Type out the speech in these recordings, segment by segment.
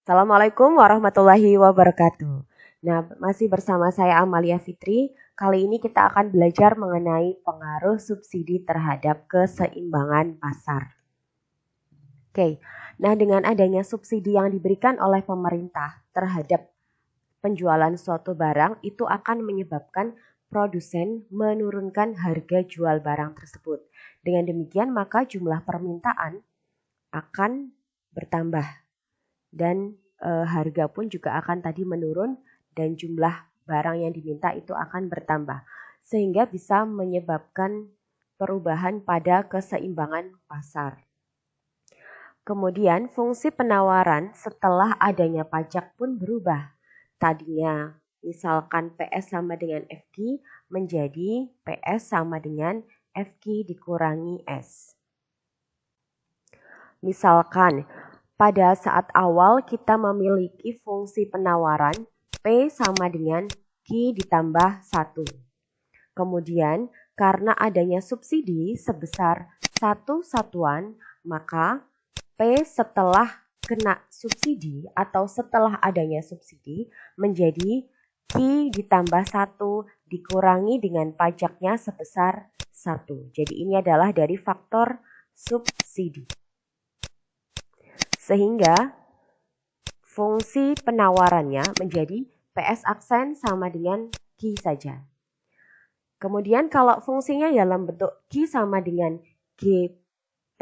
Assalamualaikum warahmatullahi wabarakatuh. Nah, masih bersama saya Amalia Fitri. Kali ini kita akan belajar mengenai pengaruh subsidi terhadap keseimbangan pasar. Oke, nah dengan adanya subsidi yang diberikan oleh pemerintah terhadap penjualan suatu barang, itu akan menyebabkan produsen menurunkan harga jual barang tersebut. Dengan demikian, maka jumlah permintaan akan bertambah dan harga pun juga akan tadi menurun dan jumlah barang yang diminta itu akan bertambah. Sehingga bisa menyebabkan perubahan pada keseimbangan pasar. Kemudian fungsi penawaran setelah adanya pajak pun berubah. Tadinya misalkan PS sama dengan FQ menjadi PS sama dengan FQ dikurangi S. Misalkan pada saat awal kita memiliki fungsi penawaran P sama dengan Q ditambah 1. Kemudian karena adanya subsidi sebesar 1 satuan, maka P setelah kena subsidi atau setelah adanya subsidi menjadi Q ditambah 1 dikurangi dengan pajaknya sebesar 1. Jadi ini adalah dari faktor subsidi. Sehingga fungsi penawarannya menjadi PS aksen sama dengan Q saja. Kemudian kalau fungsinya dalam bentuk Q sama dengan GP,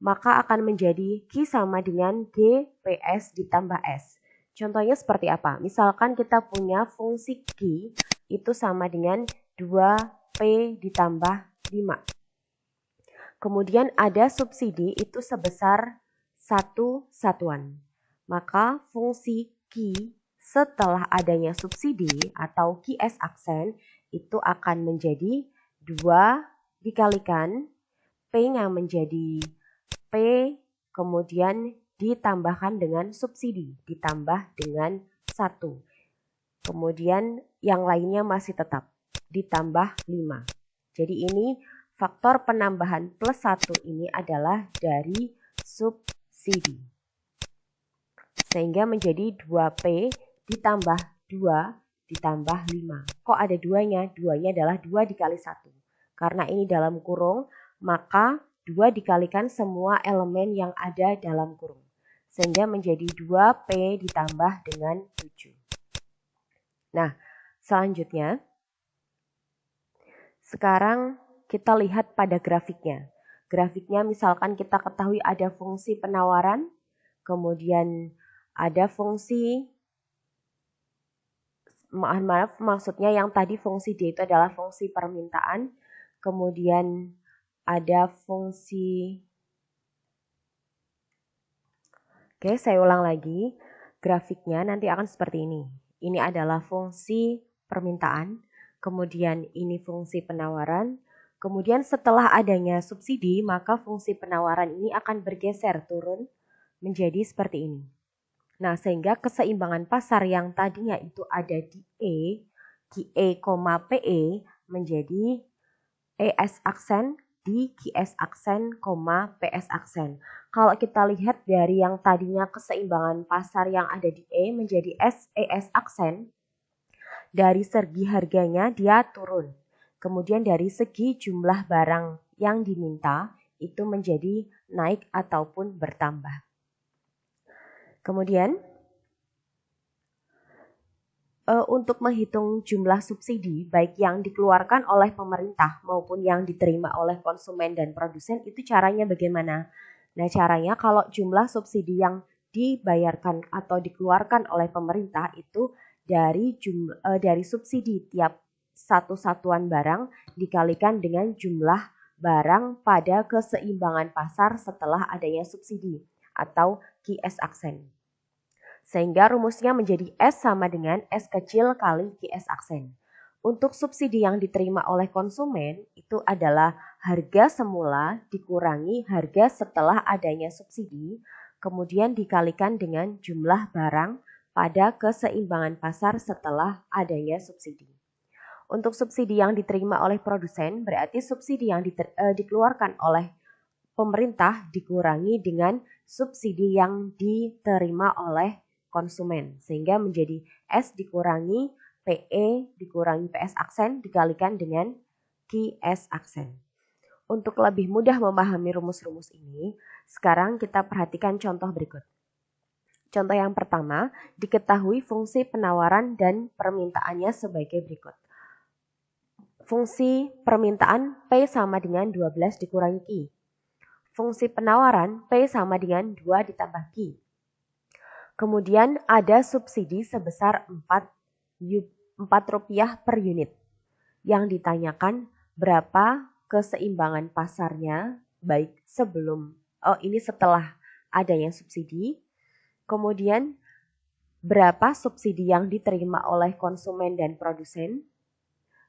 maka akan menjadi Q sama dengan GPS ditambah S. Contohnya seperti apa? Misalkan kita punya fungsi Q itu sama dengan 2P ditambah 5. Kemudian ada subsidi itu sebesar 1 satuan. Maka fungsi Q setelah adanya subsidi atau QS aksen itu akan menjadi 2 dikalikan P-nya menjadi P, kemudian ditambahkan dengan subsidi, ditambah dengan 1. Kemudian yang lainnya masih tetap, ditambah 5. Jadi ini faktor penambahan plus 1 ini adalah dari subsidi. Sehingga menjadi 2P ditambah 2 ditambah 5. Kok ada 2-nya? 2-nya adalah 2 dikali 1. Karena ini dalam kurung, maka 2 dikalikan semua elemen yang ada dalam kurung. Sehingga menjadi 2P ditambah dengan 7. Nah, selanjutnya, sekarang kita lihat pada grafiknya. Grafiknya misalkan kita ketahui ada fungsi penawaran, kemudian ada fungsi, maksudnya yang tadi fungsi D itu adalah fungsi permintaan, kemudian ada fungsi, oke saya ulang lagi, grafiknya nanti akan seperti ini. Ini adalah fungsi permintaan, kemudian ini fungsi penawaran, kemudian setelah adanya subsidi maka fungsi penawaran ini akan bergeser turun menjadi seperti ini. Nah, sehingga keseimbangan pasar yang tadinya itu ada di E, QE, PE menjadi ES aksen di QS aksen, PS aksen. Kalau kita lihat dari yang tadinya keseimbangan pasar yang ada di E menjadi ES aksen, dari segi harganya dia turun. Kemudian dari segi jumlah barang yang diminta itu menjadi naik ataupun bertambah. Kemudian untuk menghitung jumlah subsidi baik yang dikeluarkan oleh pemerintah maupun yang diterima oleh konsumen dan produsen itu caranya bagaimana? Nah, caranya kalau jumlah subsidi yang dibayarkan atau dikeluarkan oleh pemerintah itu dari subsidi tiap satu satuan barang dikalikan dengan jumlah barang pada keseimbangan pasar setelah adanya subsidi atau QS aksen. Sehingga rumusnya menjadi S sama dengan S kecil kali QS aksen. Untuk subsidi yang diterima oleh konsumen itu adalah harga semula dikurangi harga setelah adanya subsidi, kemudian dikalikan dengan jumlah barang pada keseimbangan pasar setelah adanya subsidi. Untuk subsidi yang diterima oleh produsen berarti subsidi yang dikeluarkan oleh pemerintah dikurangi dengan subsidi yang diterima oleh konsumen. Sehingga menjadi S dikurangi PE dikurangi PS aksen dikalikan dengan QS aksen. Untuk lebih mudah memahami rumus-rumus ini, sekarang kita perhatikan contoh berikut. Contoh yang pertama, diketahui fungsi penawaran dan permintaannya sebagai berikut. Fungsi permintaan P sama dengan 12 dikurangi Q. Fungsi penawaran P sama dengan 2 ditambah Q. Kemudian ada subsidi sebesar 4 rupiah per unit. Yang ditanyakan berapa keseimbangan pasarnya, baik sebelum, ini setelah adanya subsidi. Kemudian, berapa subsidi yang diterima oleh konsumen dan produsen?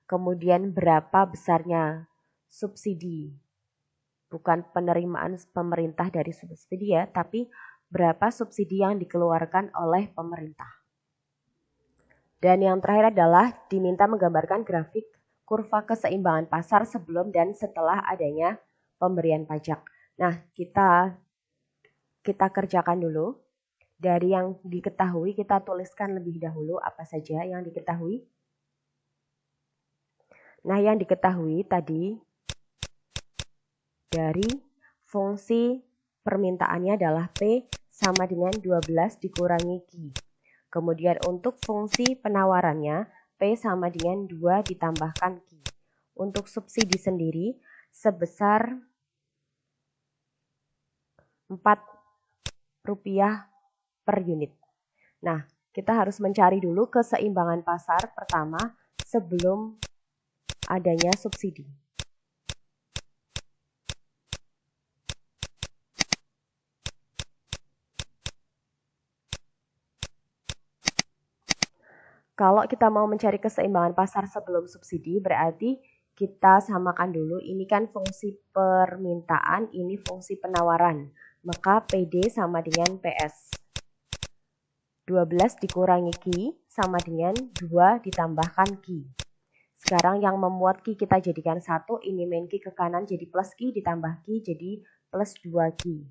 Kemudian, berapa besarnya subsidi? Bukan penerimaan pemerintah dari subsidi ya, tapi berapa subsidi yang dikeluarkan oleh pemerintah. Dan yang terakhir adalah diminta menggambarkan grafik kurva keseimbangan pasar sebelum dan setelah adanya pemberian pajak. Nah, kita kerjakan dulu. Dari yang diketahui, kita tuliskan lebih dahulu apa saja yang diketahui. Nah, yang diketahui tadi dari fungsi permintaannya adalah P sama dengan 12 dikurangi Q. Kemudian untuk fungsi penawarannya, P sama dengan 2 ditambahkan Q. Untuk subsidi sendiri sebesar 4 rupiah per unit. Nah, kita harus mencari dulu keseimbangan pasar pertama sebelum adanya subsidi. Kalau kita mau mencari keseimbangan pasar sebelum subsidi, berarti kita samakan dulu. Ini kan fungsi permintaan, ini fungsi penawaran. Maka PD sama dengan PS. 12 dikurangi Q sama dengan 2 ditambahkan Q. Sekarang yang membuat Q kita jadikan 1, ini min Q ke kanan jadi plus Q ditambah Q jadi plus 2Q.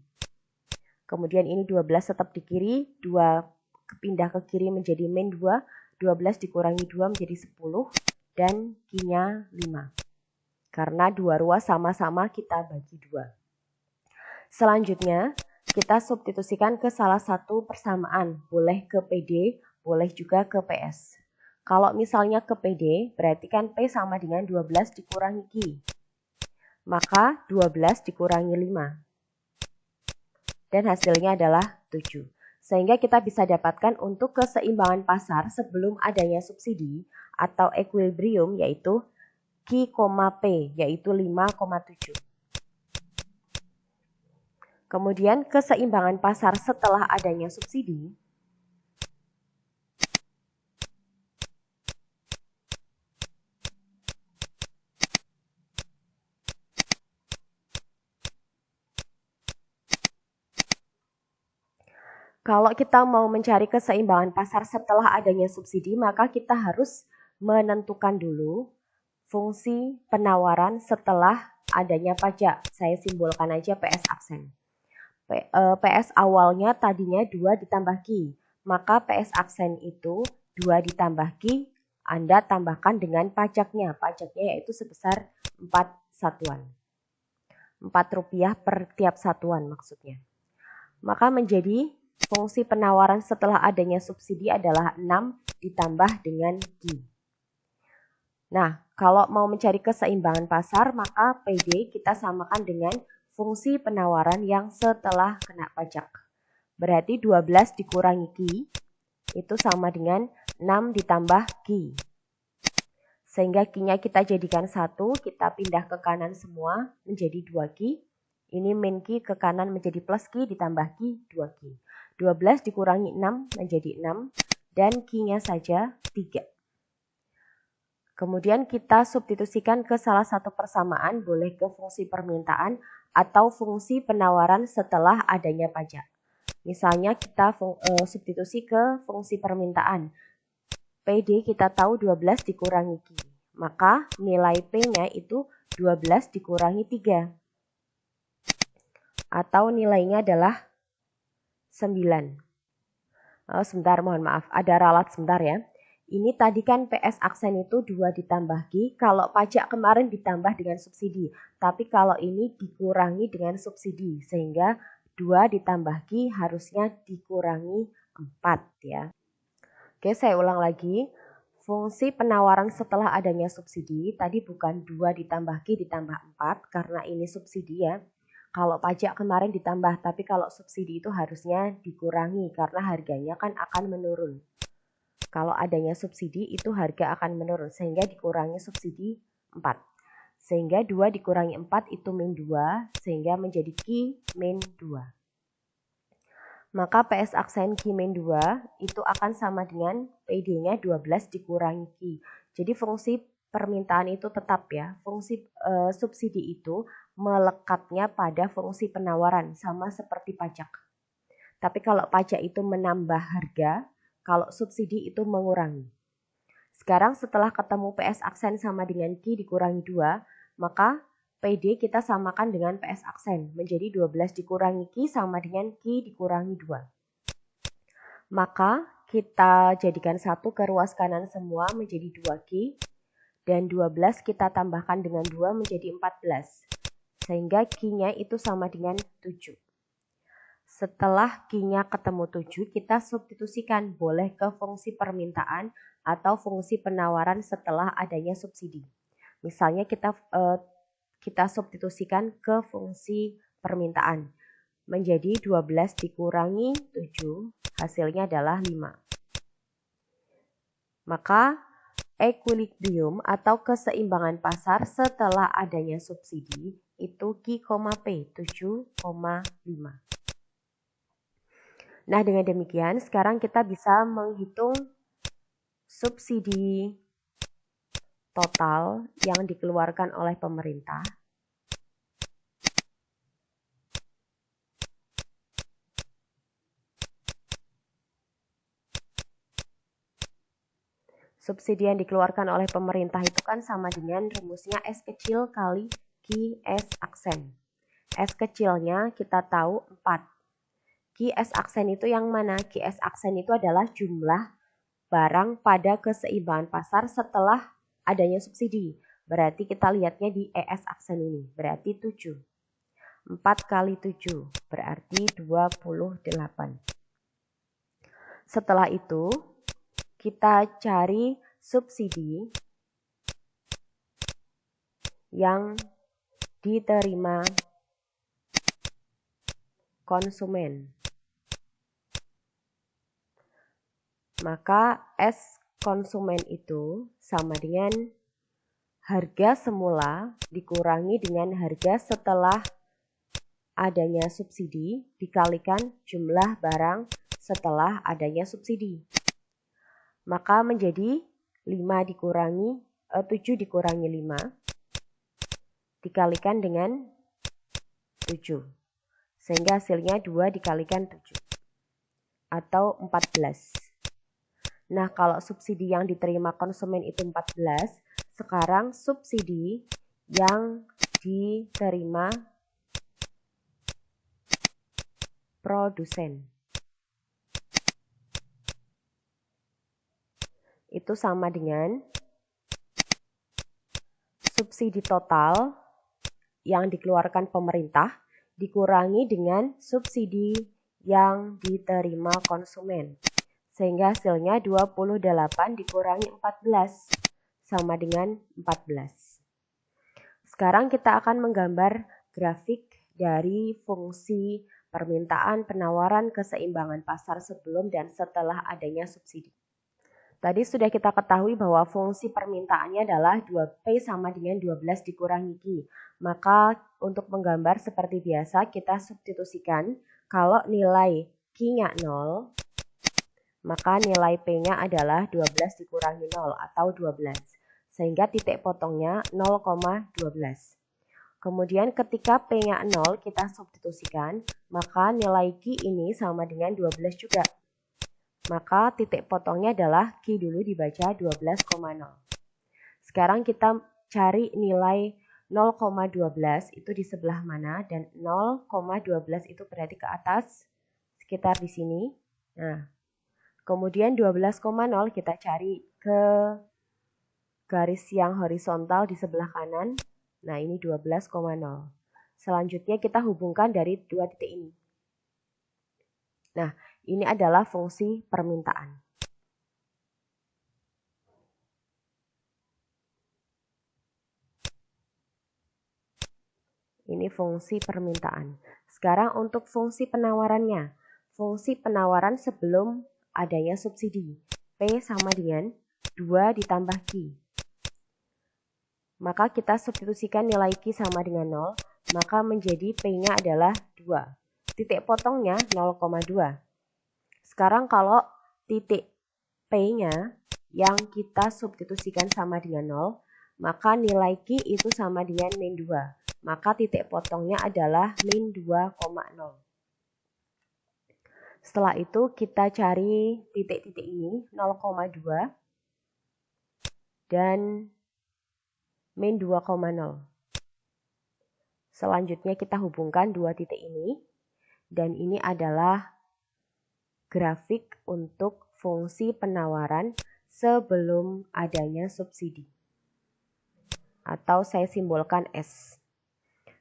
Kemudian ini 12 tetap di kiri, 2 pindah ke kiri menjadi min 2, 12 dikurangi 2 menjadi 10, dan Q-nya 5. Karena dua ruas sama-sama kita bagi 2. Selanjutnya, kita substitusikan ke salah satu persamaan, boleh ke PD, boleh juga ke PS. Kalau misalnya ke PD, berarti kan P sama dengan 12 dikurangi Q. Maka 12 dikurangi 5. Dan hasilnya adalah 7. Sehingga kita bisa dapatkan untuk keseimbangan pasar sebelum adanya subsidi atau equilibrium yaitu Q, P yaitu 5,7. Kemudian keseimbangan pasar setelah adanya subsidi kalau kita mau mencari keseimbangan pasar setelah adanya subsidi, maka kita harus menentukan dulu fungsi penawaran setelah adanya pajak. Saya simbolkan aja PS aksen. PS awalnya tadinya 2 ditambah Q. Maka PS aksen itu 2 ditambah Q, Anda tambahkan dengan pajaknya. Pajaknya yaitu sebesar 4 satuan. 4 rupiah per tiap satuan maksudnya. Maka menjadi fungsi penawaran setelah adanya subsidi adalah 6 ditambah dengan Q. Nah, kalau mau mencari keseimbangan pasar, maka PD kita samakan dengan fungsi penawaran yang setelah kena pajak. Berarti 12 dikurangi Q itu sama dengan 6 ditambah Q. Sehingga Q-nya kita jadikan 1, kita pindah ke kanan semua menjadi 2Q. Ini min Q ke kanan menjadi plus Q ditambah Q 2Q. 12 dikurangi 6 menjadi 6 dan Q-nya saja 3. Kemudian kita substitusikan ke salah satu persamaan, boleh ke fungsi permintaan atau fungsi penawaran setelah adanya pajak. Misalnya kita substitusi ke fungsi permintaan. PD kita tahu 12 dikurangi Q. Maka nilai P-nya itu 12 dikurangi 3. Atau nilainya adalah Sebentar, mohon maaf, ada ralat sebentar ya. Ini tadi kan PS aksen itu 2 ditambah Q, kalau pajak kemarin ditambah dengan subsidi. Tapi kalau ini dikurangi dengan subsidi, sehingga 2 ditambah Q harusnya dikurangi 4 ya. Oke, saya ulang lagi. Fungsi penawaran setelah adanya subsidi, tadi bukan 2 ditambah Q ditambah 4, karena ini subsidi ya. Kalau pajak kemarin ditambah, tapi kalau subsidi itu harusnya dikurangi karena harganya kan akan menurun. Kalau adanya subsidi itu harga akan menurun sehingga dikurangi subsidi 4. Sehingga 2 dikurangi 4 itu min 2 sehingga menjadi Q min 2. Maka PS aksen Q min 2 itu akan sama dengan PD-nya 12 dikurangi Q. Jadi fungsi permintaan itu tetap ya. Fungsi subsidi itu melekatnya pada fungsi penawaran sama seperti pajak. Tapi kalau pajak itu menambah harga, kalau subsidi itu mengurangi. Sekarang setelah ketemu PS aksen sama dengan Q dikurangi 2, maka PD kita samakan dengan PS aksen. Menjadi 12 dikurangi Q sama dengan Q dikurangi 2. Maka kita jadikan 1 ke ruas kanan semua menjadi 2Q. Dan 12 kita tambahkan dengan 2 menjadi 14. Sehingga Q-nya itu sama dengan 7. Setelah Q-nya ketemu 7, kita substitusikan boleh ke fungsi permintaan atau fungsi penawaran setelah adanya subsidi. Misalnya kita substitusikan ke fungsi permintaan. Menjadi 12 dikurangi 7, hasilnya adalah 5. Maka equilibrium atau keseimbangan pasar setelah adanya subsidi itu Q, P 7,5. Nah, dengan demikian sekarang kita bisa menghitung subsidi total yang dikeluarkan oleh pemerintah. Subsidi yang dikeluarkan oleh pemerintah itu kan sama dengan rumusnya S kecil kali Q S aksen. S kecilnya kita tahu 4. Q S aksen itu yang mana? Q S aksen itu adalah jumlah barang pada keseimbangan pasar setelah adanya subsidi. Berarti kita lihatnya di ES aksen ini. Berarti 7. 4 kali 7 berarti 28. Setelah itu kita cari subsidi yang diterima konsumen. Maka S konsumen itu sama dengan harga semula dikurangi dengan harga setelah adanya subsidi dikalikan jumlah barang setelah adanya subsidi. Maka menjadi 7 dikurangi 5 dikalikan dengan 7. Sehingga hasilnya 2 dikalikan 7 atau 14. Nah, kalau subsidi yang diterima konsumen itu 14, sekarang subsidi yang diterima produsen itu sama dengan subsidi total yang dikeluarkan pemerintah dikurangi dengan subsidi yang diterima konsumen. Sehingga hasilnya 28 dikurangi 14 sama dengan 14. Sekarang kita akan menggambar grafik dari fungsi permintaan, penawaran, keseimbangan pasar sebelum dan setelah adanya subsidi. Tadi sudah kita ketahui bahwa fungsi permintaannya adalah 2P sama dengan 12 dikurangi Q. Maka untuk menggambar seperti biasa kita substitusikan kalau nilai Q-nya 0, maka nilai P-nya adalah 12 dikurangi 0 atau 12. Sehingga titik potongnya 0,12. Kemudian ketika P-nya 0 kita substitusikan, maka nilai Q ini sama dengan 12 juga. Maka titik potongnya adalah Q dulu dibaca 12,0. Sekarang kita cari nilai 0,12 itu di sebelah mana dan 0,12 itu berarti ke atas sekitar di sini. Nah, kemudian 12,0 kita cari ke garis yang horizontal di sebelah kanan. Nah, ini 12,0. Selanjutnya kita hubungkan dari dua titik ini. Nah, ini adalah fungsi permintaan. Ini fungsi permintaan. Sekarang untuk fungsi penawarannya. Fungsi penawaran sebelum adanya subsidi. P sama dengan 2 ditambah Q. Maka kita substitusikan nilai Q sama dengan 0. Maka menjadi P-nya adalah 2. Titik potongnya 0,2. Sekarang kalau titik P-nya yang kita substitusikan sama dengan 0, maka nilai Q itu sama dengan min 2. Maka titik potongnya adalah min 2,0. Setelah itu kita cari titik-titik ini 0,2 dan min 2,0. Selanjutnya kita hubungkan dua titik ini dan ini adalah grafik untuk fungsi penawaran sebelum adanya subsidi. Atau saya simbolkan S.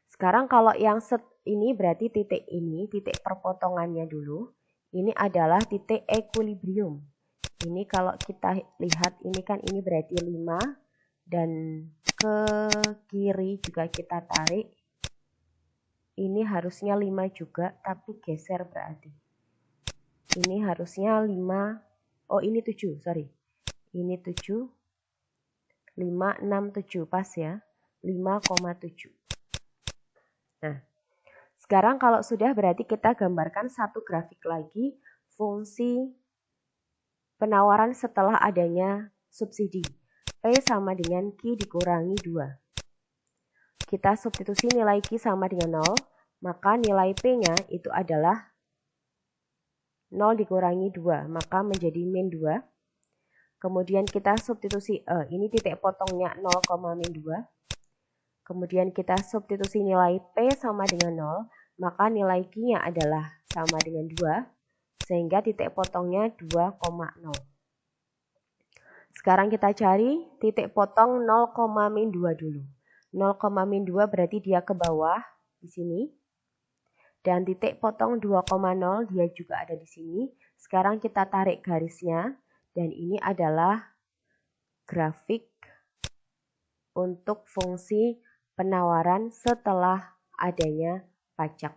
Sekarang kalau yang ini berarti titik ini, titik perpotongannya dulu. Ini adalah titik equilibrium. Ini kalau kita lihat ini kan ini berarti 5 dan ke kiri juga kita tarik. Ini harusnya 5 juga tapi geser berarti. Ini harusnya 5, oh ini 7, sorry. Ini 7, 5, 6, 7, pas ya. 5,7. Nah, sekarang kalau sudah berarti kita gambarkan satu grafik lagi fungsi penawaran setelah adanya subsidi. P sama dengan Q dikurangi 2. Kita substitusi nilai Q sama dengan 0, maka nilai P-nya itu adalah 0 dikurangi 2, maka menjadi min 2. Kemudian kita substitusi ini titik potongnya 0, min 2. Kemudian kita substitusi nilai P sama dengan 0, maka nilai Q-nya adalah sama dengan 2, sehingga titik potongnya 2,0. Sekarang kita cari titik potong 0, min 2 dulu. 0, min 2 berarti dia ke bawah di sini. Dan titik potong 2,0 dia juga ada di sini. Sekarang kita tarik garisnya dan ini adalah grafik untuk fungsi penawaran setelah adanya pajak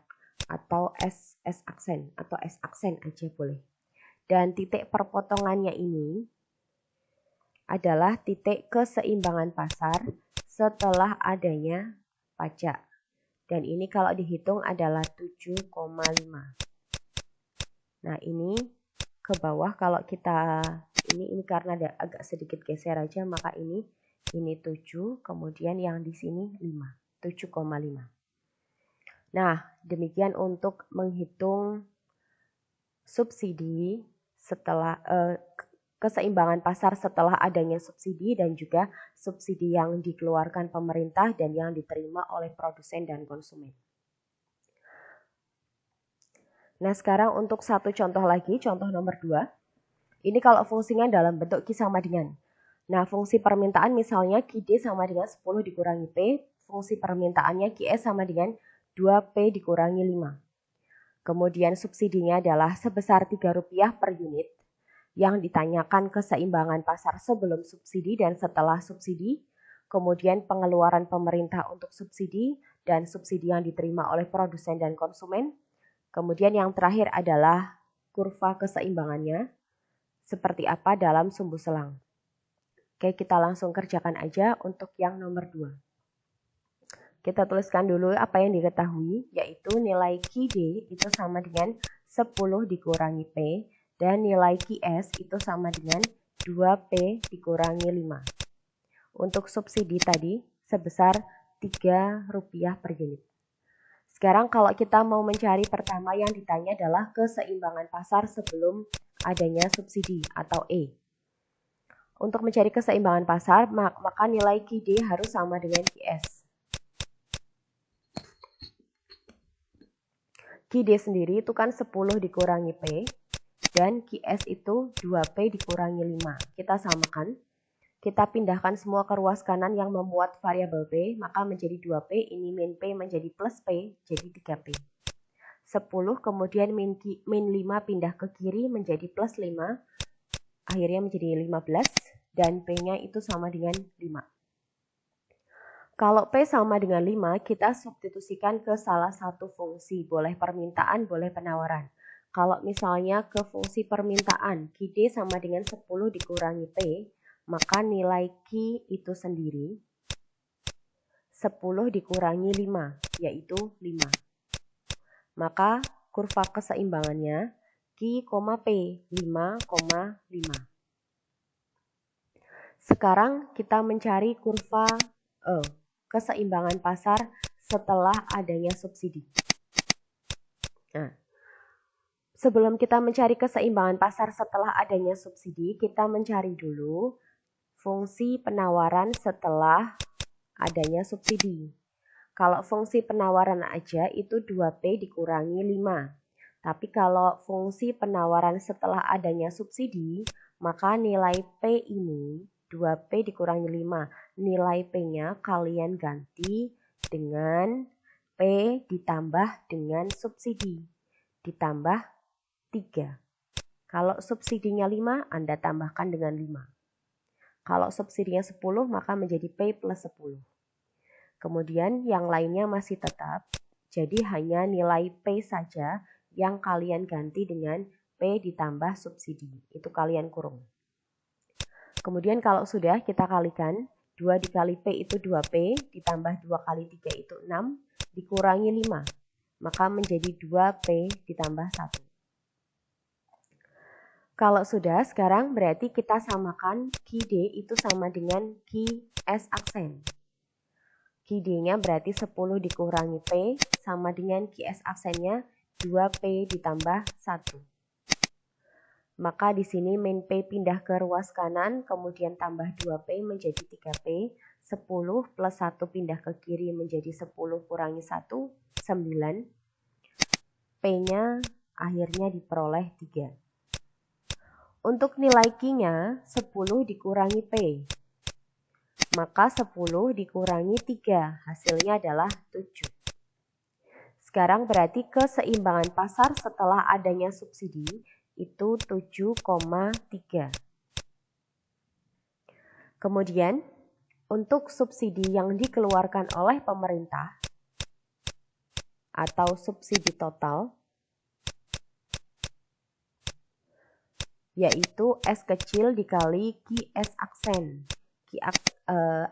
atau S aksen atau S aksen aja boleh. Dan titik perpotongannya ini adalah titik keseimbangan pasar setelah adanya pajak. Dan ini kalau dihitung adalah 7,5. Nah ini ke bawah kalau kita ini karena ada agak sedikit geser aja maka ini 7, kemudian yang di sini 5, 7,5. Nah, demikian untuk menghitung subsidi setelah keseimbangan pasar setelah adanya subsidi dan juga subsidi yang dikeluarkan pemerintah dan yang diterima oleh produsen dan konsumen. Nah, sekarang untuk satu contoh lagi, contoh nomor 2. Ini kalau fungsinya dalam bentuk Q sama dengan. Nah, fungsi permintaan misalnya QD sama dengan 10 dikurangi P, fungsi permintaannya QS sama dengan 2P dikurangi 5. Kemudian subsidinya adalah sebesar Rp3 per unit. Yang ditanyakan keseimbangan pasar sebelum subsidi dan setelah subsidi. Kemudian pengeluaran pemerintah untuk subsidi dan subsidi yang diterima oleh produsen dan konsumen. Kemudian yang terakhir adalah kurva keseimbangannya. Seperti apa dalam sumbu selang. Oke, kita langsung kerjakan aja untuk yang nomor 2. Kita tuliskan dulu apa yang diketahui, yaitu nilai QD itu sama dengan 10 dikurangi P, dan nilai QS itu sama dengan 2P dikurangi 5. Untuk subsidi tadi sebesar Rp3 per unit. Sekarang kalau kita mau mencari pertama yang ditanya adalah keseimbangan pasar sebelum adanya subsidi atau E. Untuk mencari keseimbangan pasar, maka nilai QD harus sama dengan QS. QD sendiri itu kan 10 dikurangi P, dan QS itu 2P dikurangi 5. Kita samakan. Kita pindahkan semua ke ruas kanan yang memuat variabel P, maka menjadi 2P, ini min P menjadi plus P, jadi 3P. 10, kemudian min 5 pindah ke kiri menjadi plus 5, akhirnya menjadi 15, dan P-nya itu sama dengan 5. Kalau P sama dengan 5, kita substitusikan ke salah satu fungsi, boleh permintaan, boleh penawaran. Kalau misalnya ke fungsi permintaan, QD sama dengan 10 dikurangi P, maka nilai Q itu sendiri 10 dikurangi 5, yaitu 5. Maka kurva keseimbangannya Q, P, 5,5. Sekarang kita mencari kurva keseimbangan pasar setelah adanya subsidi. Nah, sebelum kita mencari keseimbangan pasar setelah adanya subsidi, kita mencari dulu fungsi penawaran setelah adanya subsidi. Kalau fungsi penawaran aja itu 2P dikurangi 5. Tapi kalau fungsi penawaran setelah adanya subsidi, maka nilai P ini 2P dikurangi 5. Nilai P-nya kalian ganti dengan P ditambah dengan subsidi. Ditambah 3. Kalau subsidinya 5, Anda tambahkan dengan 5. Kalau subsidinya 10, maka menjadi P plus 10. Kemudian yang lainnya masih tetap, jadi hanya nilai P saja yang kalian ganti dengan P ditambah subsidi. Itu kalian kurung. Kemudian kalau sudah kita kalikan, 2 dikali P itu 2P, ditambah 2 kali 3 itu 6, dikurangi 5. Maka menjadi 2P ditambah 1. Kalau sudah, sekarang berarti kita samakan QD itu sama dengan QS aksen. QD-nya berarti 10 dikurangi P sama dengan QS aksennya 2P ditambah 1. Maka di sini min P pindah ke ruas kanan, kemudian tambah 2P menjadi 3P. 10 plus 1 pindah ke kiri menjadi 10 kurangi 1, 9. P-nya akhirnya diperoleh 3. Untuk nilai Q-nya 10 dikurangi P. Maka 10 dikurangi 3, hasilnya adalah 7. Sekarang berarti keseimbangan pasar setelah adanya subsidi itu 7,3. Kemudian untuk subsidi yang dikeluarkan oleh pemerintah atau subsidi total, yaitu S kecil dikali QS aksen.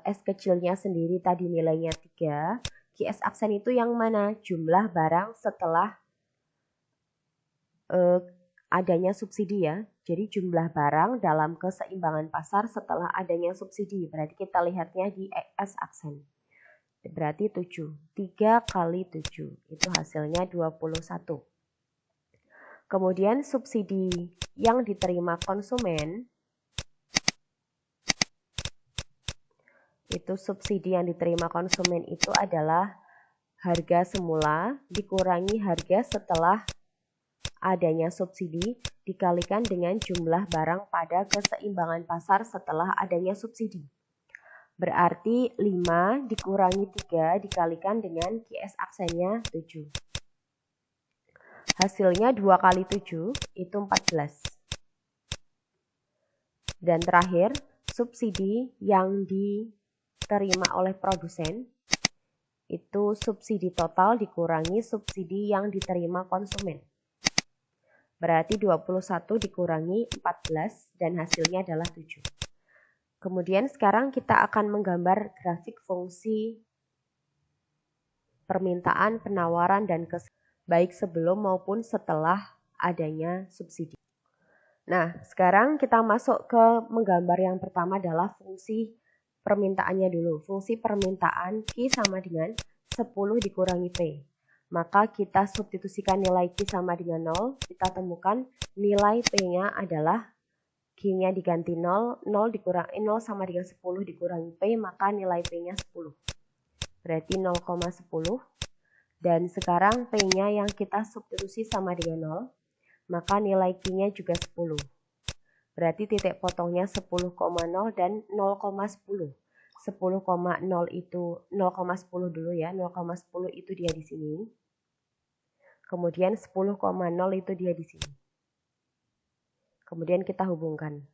S kecilnya sendiri tadi nilainya 3. QS aksen itu yang mana? Jumlah barang setelah adanya subsidi ya. Jadi jumlah barang dalam keseimbangan pasar setelah adanya subsidi. Berarti kita lihatnya di S aksen. Berarti 7. 3 kali 7. Itu hasilnya 21. Kemudian subsidi yang diterima konsumen, itu subsidi yang diterima konsumen itu adalah harga semula dikurangi harga setelah adanya subsidi dikalikan dengan jumlah barang pada keseimbangan pasar setelah adanya subsidi. Berarti 5 dikurangi 3 dikalikan dengan QS aksennya 7. Hasilnya 2 kali 7 itu 14. Dan terakhir, subsidi yang diterima oleh produsen itu subsidi total dikurangi subsidi yang diterima konsumen. Berarti 21 dikurangi 14 dan hasilnya adalah 7. Kemudian sekarang kita akan menggambar grafik fungsi permintaan, penawaran, dan baik sebelum maupun setelah adanya subsidi. Nah, sekarang kita masuk ke menggambar yang pertama adalah fungsi permintaannya dulu. Fungsi permintaan Q sama dengan 10 dikurangi P. Maka kita substitusikan nilai Q sama dengan 0. Kita temukan nilai P-nya adalah Q-nya diganti 0. 0 sama dengan 10 dikurangi P, maka nilai P-nya 10. Berarti 0,10. Dan sekarang P-nya yang kita substitusi sama dengan 0, maka nilai Q-nya juga 10. Berarti titik potongnya 10,0 dan 0,10. 10,0 itu 0,10 dulu ya, 0,10 itu dia di sini. Kemudian 10,0 itu dia di sini. Kemudian kita hubungkan.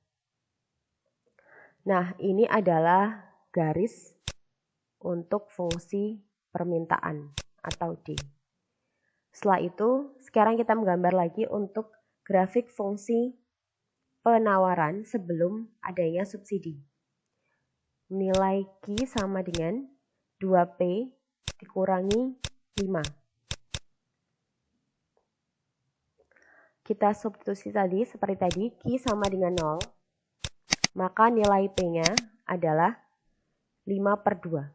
Nah, ini adalah garis untuk fungsi permintaan atau D. Setelah itu, sekarang kita menggambar lagi untuk grafik fungsi penawaran sebelum adanya subsidi. Nilai Q sama dengan 2P dikurangi 5. Kita substitusi tadi seperti tadi, Q sama dengan 0, maka nilai P-nya adalah 5/2.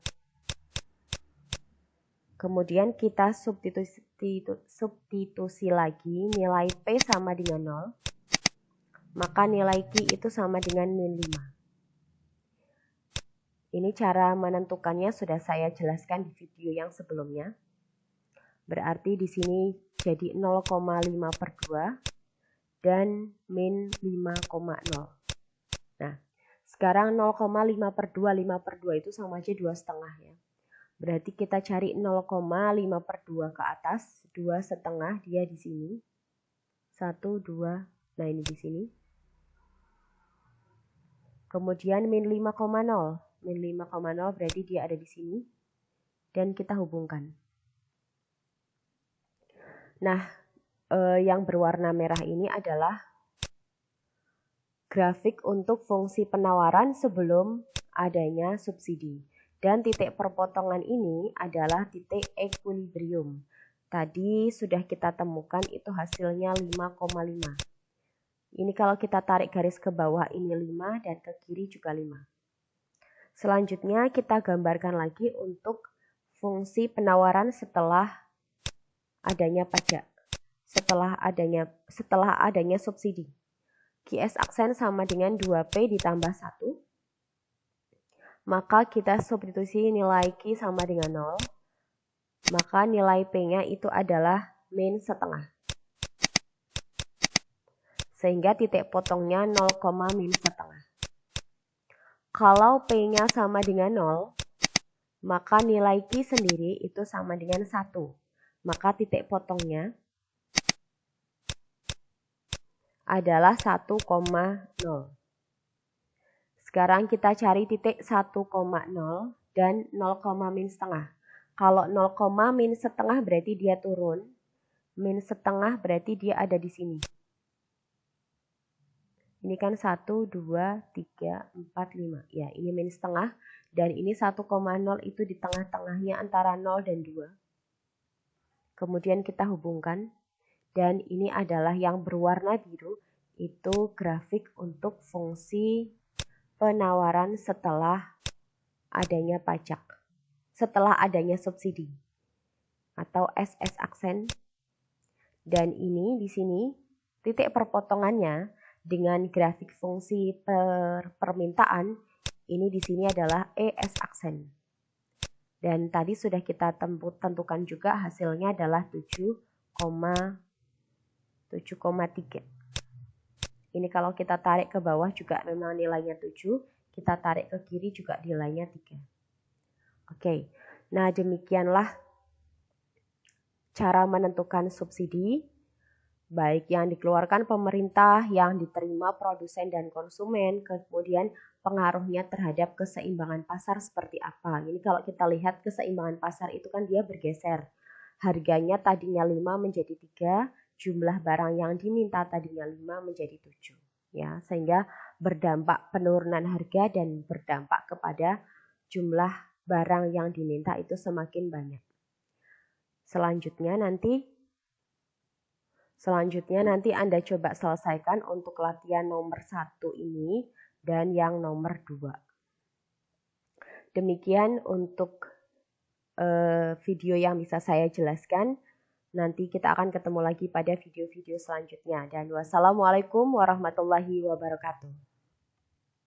Kemudian kita substitusi lagi nilai P sama dengan 0, maka nilai Q itu sama dengan min 5. Ini cara menentukannya sudah saya jelaskan di video yang sebelumnya. Berarti di sini jadi 0,5/2 dan min 5,0. Nah, sekarang 0,5/2, 5/2 itu sama aja 2,5 ya. Berarti kita cari 0,5/2 ke atas, 2,5 dia di sini. 1, 2, nah ini di sini. Kemudian min 5,0. Min 5,0 berarti dia ada di sini. Dan kita hubungkan. Nah, yang berwarna merah ini adalah grafik untuk fungsi penawaran sebelum adanya subsidi. Dan titik perpotongan ini adalah titik equilibrium. Tadi sudah kita temukan itu hasilnya 5,5. Ini kalau kita tarik garis ke bawah ini 5 dan ke kiri juga 5. Selanjutnya kita gambarkan lagi untuk fungsi penawaran setelah adanya pajak. Setelah adanya subsidi. QS aksen sama dengan 2P ditambah 1. Maka kita substitusi nilai Q sama dengan 0. Maka nilai P-nya itu adalah min setengah. Sehingga titik potongnya 0, min setengah. Kalau P-nya sama dengan 0, maka nilai Q sendiri itu sama dengan 1. Maka titik potongnya adalah 1,0. Sekarang kita cari titik 1,0 dan 0, min setengah. Kalau 0, min setengah berarti dia turun. Min setengah berarti dia ada di sini. Ini kan 1, 2, 3, 4, 5. Ya, ini min setengah. Dan ini 1,0 itu di tengah-tengahnya antara 0 dan 2. Kemudian kita hubungkan. Dan ini adalah yang berwarna biru. Itu grafik untuk fungsi penawaran setelah adanya pajak, setelah adanya subsidi atau SS aksen. Dan ini di sini titik perpotongannya dengan grafik fungsi permintaan ini di sini adalah ES aksen. Dan tadi sudah kita tentukan juga hasilnya adalah 7,3. Ini kalau kita tarik ke bawah juga memang nilainya 7. Kita tarik ke kiri juga nilainya 3. Oke, nah demikianlah cara menentukan subsidi. Baik yang dikeluarkan pemerintah, yang diterima produsen dan konsumen. Kemudian pengaruhnya terhadap keseimbangan pasar seperti apa. Ini kalau kita lihat keseimbangan pasar itu kan dia bergeser. Harganya tadinya 5 menjadi 3. Jumlah barang yang diminta tadinya 5 menjadi 7. Ya, sehingga berdampak penurunan harga dan berdampak kepada jumlah barang yang diminta itu semakin banyak. Selanjutnya nanti Anda coba selesaikan untuk latihan nomor 1 ini dan yang nomor 2. Demikian untuk video yang bisa saya jelaskan. Nanti kita akan ketemu lagi pada video-video selanjutnya. Dan wassalamualaikum warahmatullahi wabarakatuh.